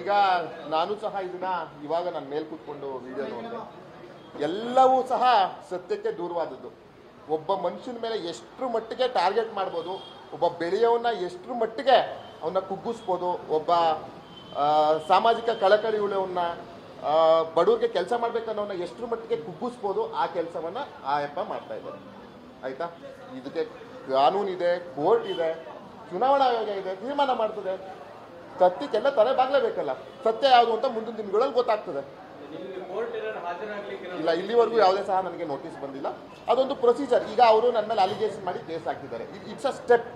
ಈಗ ನಾನು ಸಹ ಇದನ್ನ ಇವಾಗ ನನ್ನ ಮೇಲೆ ಕೂತ್ಕೊಂಡು ವಿಡಿಯೋ ನೋಡಿದೆ. ಎಲ್ಲವೂ ಸಹ ಸತ್ಯಕ್ಕೆ ದೂರವಾದದ್ದು. ಒಬ್ಬ ಮನುಷ್ಯನ ಮೇಲೆ ಎಷ್ಟರ ಮಟ್ಟಿಗೆ ಟಾರ್ಗೆಟ್ ಮಾಡ್ಬೋದು, ಒಬ್ಬ ಬೆಳೆಯೋನ್ನ ಎಷ್ಟರ ಮಟ್ಟಿಗೆ ಅವನ್ನ ಕುಗ್ಗಿಸ್ಬೋದು, ಒಬ್ಬ ಸಾಮಾಜಿಕ ಕಳಕಳಿ ಉಳ್ಳವನ್ನ ಬಡವ್ರಿಗೆ ಕೆಲಸ ಮಾಡ್ಬೇಕನ್ನೋನ್ನ ಎಷ್ಟರ ಮಟ್ಟಿಗೆ ಕುಗ್ಗಿಸ್ಬೋದು, ಆ ಕೆಲಸವನ್ನ ಆ ಯಪ್ಪ ಮಾಡ್ತಾ ಇದ್ದಾರೆ. ಆಯ್ತಾ? ಇದಕ್ಕೆ ಕಾನೂನಿದೆ, ಕೋರ್ಟ್ ಇದೆ, ಚುನಾವಣಾ ಆಯೋಗ ಇದೆ, ತೀರ್ಮಾನ ಮಾಡ್ತದೆ. ಸತ್ಯಕ್ಕೆಲ್ಲ ತಲೆ ಬಾಗ್ಲೇಬೇಕಲ್ಲ. ಸತ್ಯ ಯಾವುದು ಅಂತ ಮುಂದಿನ ದಿನಗಳಲ್ಲಿ ಗೊತ್ತಾಗ್ತದೆ. ಇಲ್ಲ, ಇಲ್ಲಿವರೆಗೂ ಯಾವುದೇ ಸಹ ನನಗೆ ನೋಟಿಸ್ ಬಂದಿಲ್ಲ. ಅದೊಂದು ಪ್ರೊಸೀಜರ್. ಈಗ ಅವರು ನನ್ನ ಮೇಲೆ ಅಲಿಗೇಷನ್ ಮಾಡಿ ಕೇಸ್ ಹಾಕಿದ್ದಾರೆ. It's a step.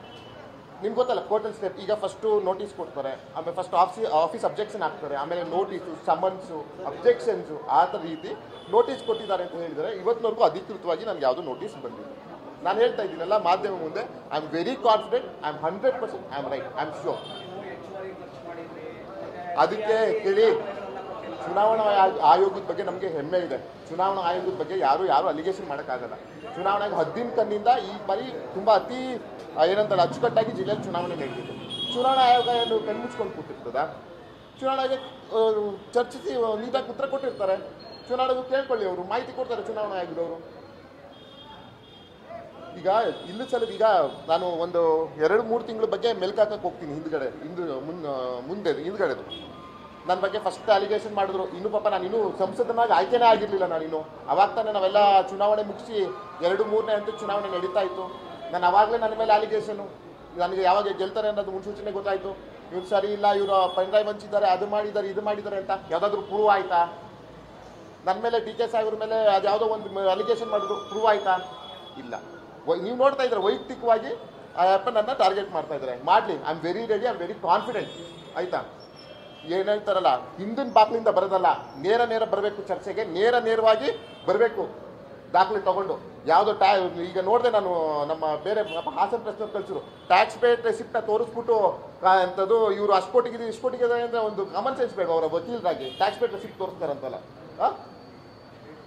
ನಿಮ್ಗೆ ಗೊತ್ತಲ್ಲ ಕೋರ್ಟಲ್ ಸ್ಟೆಪ್. ಈಗ ಫಸ್ಟು ನೋಟಿಸ್ ಕೊಡ್ತಾರೆ, ಆಮೇಲೆ ಫಸ್ಟ್ ಆಫೀಸ್ ಅಬ್ಜೆಕ್ಷನ್ ಹಾಕ್ತಾರೆ, ಆಮೇಲೆ ನೋಟಿಸು, ಸಮನ್ಸು, ಅಬ್ಜೆಕ್ಷನ್ಸು, ಆ ಥರ ರೀತಿ ನೋಟಿಸ್ ಕೊಟ್ಟಿದ್ದಾರೆ ಅಂತ ಹೇಳಿದರೆ ಇವತ್ತಿನವರೆಗೂ ಅಧಿಕೃತವಾಗಿ ನನಗೆ ಯಾವುದೂ ನೋಟಿಸ್ ಬಂದಿಲ್ಲ. ನಾನು ಹೇಳ್ತಾ ಇದ್ದೀನಲ್ಲ ಮಾಧ್ಯಮ ಮುಂದೆ, I am very confident, I am 100% I am right, I am sure. ಅದಕ್ಕೆ ಕೇಳಿ, ಚುನಾವಣಾ ಆಯೋಗದ ಬಗ್ಗೆ ನಮಗೆ ಹೆಮ್ಮೆ ಇದೆ. ಚುನಾವಣಾ ಆಯೋಗದ ಬಗ್ಗೆ ಯಾರು ಅಲಿಗೇಷನ್ ಮಾಡೋಕ್ಕಾಗಲ್ಲ. ಚುನಾವಣಾ ಆಯೋಗ ಹದ್ದಿನ ಕಣ್ಣಿಂದ ಈ ಬಾರಿ ತುಂಬ ಅತಿ ಏನಂತಾರೆ ಅಚ್ಚುಕಟ್ಟಾಗಿ ಜಿಲ್ಲೆಯಲ್ಲಿ ಚುನಾವಣೆ ನಡೆದಿದೆ. ಚುನಾವಣಾ ಆಯೋಗ ಏನು ಕಣ್ಮುಚ್ಕೊಂಡು ಕೂತಿರ್ತದ? ಚುನಾವಣಾ ಆಯೋಗ ಚರ್ಚಿಸಿ ನೀಟಾಗಿ ಉತ್ತರ ಕೊಟ್ಟಿರ್ತಾರೆ. ಚುನಾವಣಾ ಆಯೋಗ ಕೇಳ್ಕೊಳ್ಳಿ, ಅವರು ಮಾಹಿತಿ ಕೊಡ್ತಾರೆ ಚುನಾವಣಾ ಆಯೋಗದವರು. ಈಗ ಇಲ್ಲಿ ಸಲ ಈಗ ನಾನು ಒಂದು 2-3 ತಿಂಗಳ ಬಗ್ಗೆ ಮೆಲ್ಕಾಕಕ್ಕೆ ಹೋಗ್ತೀನಿ ಹಿಂದ್ಗಡೆದು ನನ್ನ ಬಗ್ಗೆ ಫಸ್ಟ್ ಅಲಿಗೇಷನ್ ಮಾಡಿದ್ರು. ಇನ್ನು ಪಾಪ ನಾನು ಇನ್ನೂ ಸಂಸದನಾಗಿ ಆಯ್ಕೆನೇ ಆಗಿರಲಿಲ್ಲ. ನಾನಿನ್ನು ಅವಾಗ ತಾನೇ ನಾವೆಲ್ಲ ಚುನಾವಣೆ ಮುಗಿಸಿ 2-3ನೇ ಹಂತಕ್ಕೆ ಚುನಾವಣೆ ನಡೀತಾ ಇತ್ತು. ನಾನು ಅವಾಗಲೇ ನನ್ನ ಮೇಲೆ ಅಲಿಗೇಷನು, ನನಗೆ ಯಾವಾಗ ಗೆಲ್ತಾರೆ ಅನ್ನೋದು ಮುನ್ಸೂಚನೆ ಗೊತ್ತಾಯಿತು. ಇವ್ರು ಸರಿ ಇಲ್ಲ, ಇವರು ಪೆನ್ಡ್ರೈವ್ ಹಂಚಿದ್ದಾರೆ, ಅದು ಮಾಡಿದ್ದಾರೆ, ಇದು ಮಾಡಿದ್ದಾರೆ ಅಂತ ಯಾವುದಾದ್ರೂ ಪ್ರೂವ್ ಆಯಿತಾ? ನನ್ನ ಮೇಲೆ ಡಿ ಕೆ ಸಾಹೇಬ್ರ ಮೇಲೆ ಅದು ಯಾವುದೋ ಒಂದು ಅಲಿಗೇಷನ್ ಮಾಡಿದ್ರು, ಪ್ರೂವ್ ಆಯಿತಾ? ಇಲ್ಲ. ನೀವು ನೋಡ್ತಾ ಇದ್ದಾರೆ ವೈಯಕ್ತಿಕವಾಗಿ ಆ ಆ್ಯಪ್ ನನ್ನ ಟಾರ್ಗೆಟ್ ಮಾಡ್ತಾ ಇದ್ದಾರೆ. ಮಾಡಲಿ, I am very ready, I am very confident. ಆಯಿತಾ? ಏನು ಹೇಳ್ತಾರಲ್ಲ, ಹಿಂದಿನ ಬಾಕ್ಲಿಂದ ಬರೋದಲ್ಲ, ನೇರ ಬರಬೇಕು ಚರ್ಚೆಗೆ, ನೇರವಾಗಿ ಬರಬೇಕು ದಾಖಲೆ ತಗೊಂಡು. ಯಾವುದೋ ಈಗ ನೋಡಿದೆ ನಾನು, ನಮ್ಮ ಬೇರೆ ಹಾಸನ ಪ್ರಶ್ನೆ ಕಳಿಸಿದ್ರು, ಟ್ಯಾಕ್ಸ್ ಪೇಡ್ ರೆಸಿಪ್ಟ್ನ ತೋರಿಸ್ಬಿಟ್ಟು ಅಂಥದ್ದು ಇವರು ಅಷ್ಟು ಕೋಟಿಗಿದೆ ಇಷ್ಟು ಕೋಟಿಗಿದೆ ಅಂದರೆ ಒಂದು ಕಾಮನ್ ಸೆನ್ಸ್ ಬೇಕು ಅವರ ವಕೀಲರಾಗಿ. ಟ್ಯಾಕ್ಸ್ ಪೇಡ್ ರೆಸಿಪ್ಟ್ ತೋರಿಸ್ತಾರಂತಲ್ಲ,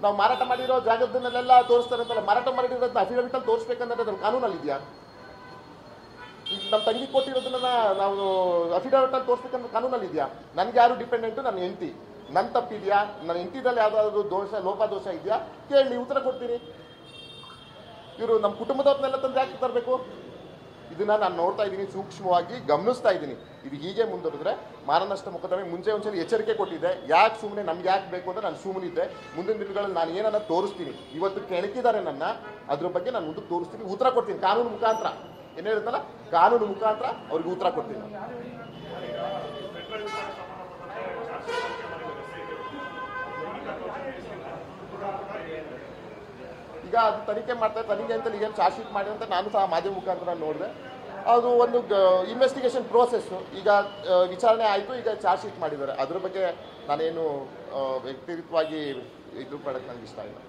ನಾವು ಮಾರಾಟ ಮಾಡಿರೋ ಜಾಗದನ್ನೆಲ್ಲ ತೋರಿಸ್ತಾರಂತಲ್ಲ, ಮಾರಾಟ ಮಾಡಿರೋದನ್ನ ಅಫಿಡವಿಟಲ್ಲಿ ತೋರಿಸ್ಬೇಕಂದ್ರೆ ಅದ್ರ ಕಾನೂನಲ್ಲಿ ಇದೆಯಾ? ನಮ್ಮ ತಂಗಿ ಕೊಟ್ಟಿರೋದನ್ನ ನಾವು ಅಫಿಡವಿಟಲ್ಲಿ ತೋರಿಸ್ಬೇಕಂದ್ರೆ ಕಾನೂನಲ್ಲಿ ಇದೆಯಾ? ನನಗೆ ಯಾರು ಡಿಪೆಂಡೆಂಟು? ನನ್ನ ಹೆಂಡತಿ. ನನ್ನ ತಪ್ಪಿದೆಯಾ? ನನ್ನ ಹೆಂಡತಿದಲ್ಲಿ ಯಾವುದಾದ್ರು ಲೋಪದೋಷ ಇದೆಯಾ? ಕೇಳಿ, ಉತ್ತರ ಕೊಡ್ತೀನಿ. ಇವರು ನಮ್ಮ ಕುಟುಂಬದವ್ರನ್ನೆಲ್ಲ ತಂದು ಯಾಕೆ ತರಬೇಕು? ಇದನ್ನ ನಾನು ನೋಡ್ತಾ ಇದ್ದೀನಿ, ಸೂಕ್ಷ್ಮವಾಗಿ ಗಮನಿಸ್ತಾ ಇದ್ದೀನಿ. ಇದು ಹೀಗೆ ಮುಂದುವರೆದ್ರೆ ಮಾನನಷ್ಟ ಮೊಕದ್ದಮೆ ಮುಂಚೆ ಒಂದ್ಸಲ ಎಚ್ಚರಿಕೆ ಕೊಟ್ಟಿದ್ದೆ. ಯಾಕೆ ಸುಮ್ಮನೆ, ನಮ್ಗೆ ಯಾಕೆ ಬೇಕು ಅಂತ ನಾನು ಸುಮ್ಮನಿದ್ದೆ. ಮುಂದಿನ ದಿನಗಳಲ್ಲಿ ನಾನು ಏನನ್ನ ತೋರಿಸ್ತೀನಿ. ಇವತ್ತು ಕೆಣಕಿದ್ದಾರೆ ನನ್ನ, ಅದ್ರ ಬಗ್ಗೆ ನಾನು ಮುಂದಕ್ಕೆ ತೋರಿಸ್ತೀನಿ, ಉತ್ತರ ಕೊಡ್ತೀನಿ ಕಾನೂನು ಮುಖಾಂತರ. ಏನು ಹೇಳುತ್ತಲ್ಲ, ಕಾನೂನು ಮುಖಾಂತರ ಅವ್ರಿಗೆ ಉತ್ತರ ಕೊಡ್ತೀನಿ. ಈಗ ಅದು ತನಿಖೆ ಮಾಡ್ತಾರೆ, ತನಿಖೆ ಅಂತ ಏನು ಚಾರ್ಜ್ ಶೀಟ್ ಮಾಡಿ ಅಂತ ನಾನು ಸಹ ಮಾಧ್ಯಮ ಮುಖಾಂತರ ನೋಡಿದೆ. ಅದು ಒಂದು ಇನ್ವೆಸ್ಟಿಗೇಷನ್ ಪ್ರೋಸೆಸ್ಸು. ಈಗ ವಿಚಾರಣೆ ಆಯಿತು, ಈಗ ಚಾರ್ಜ್ ಶೀಟ್ ಮಾಡಿದ್ದಾರೆ. ಅದ್ರ ಬಗ್ಗೆ ನಾನೇನು ವ್ಯಕ್ತಿಗತವಾಗಿ ಇದು ಪಡೋಕ್ಕೆ ನನಗೆ ಇಷ್ಟ ಇಲ್ಲ.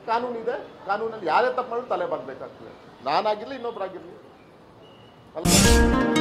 ಕಾನೂನಿದೆ, ಕಾನೂನಲ್ಲಿ ಯಾರೇ ತಪ್ಪು ಮಾಡಿದ್ರು ತಲೆ ಬಾಗಬೇಕಾಗ್ತದೆ. ನಾನಾಗಿರಲಿ, ಇನ್ನೊಬ್ಬರಾಗಿರಲಿ ಅಲ್ಲ.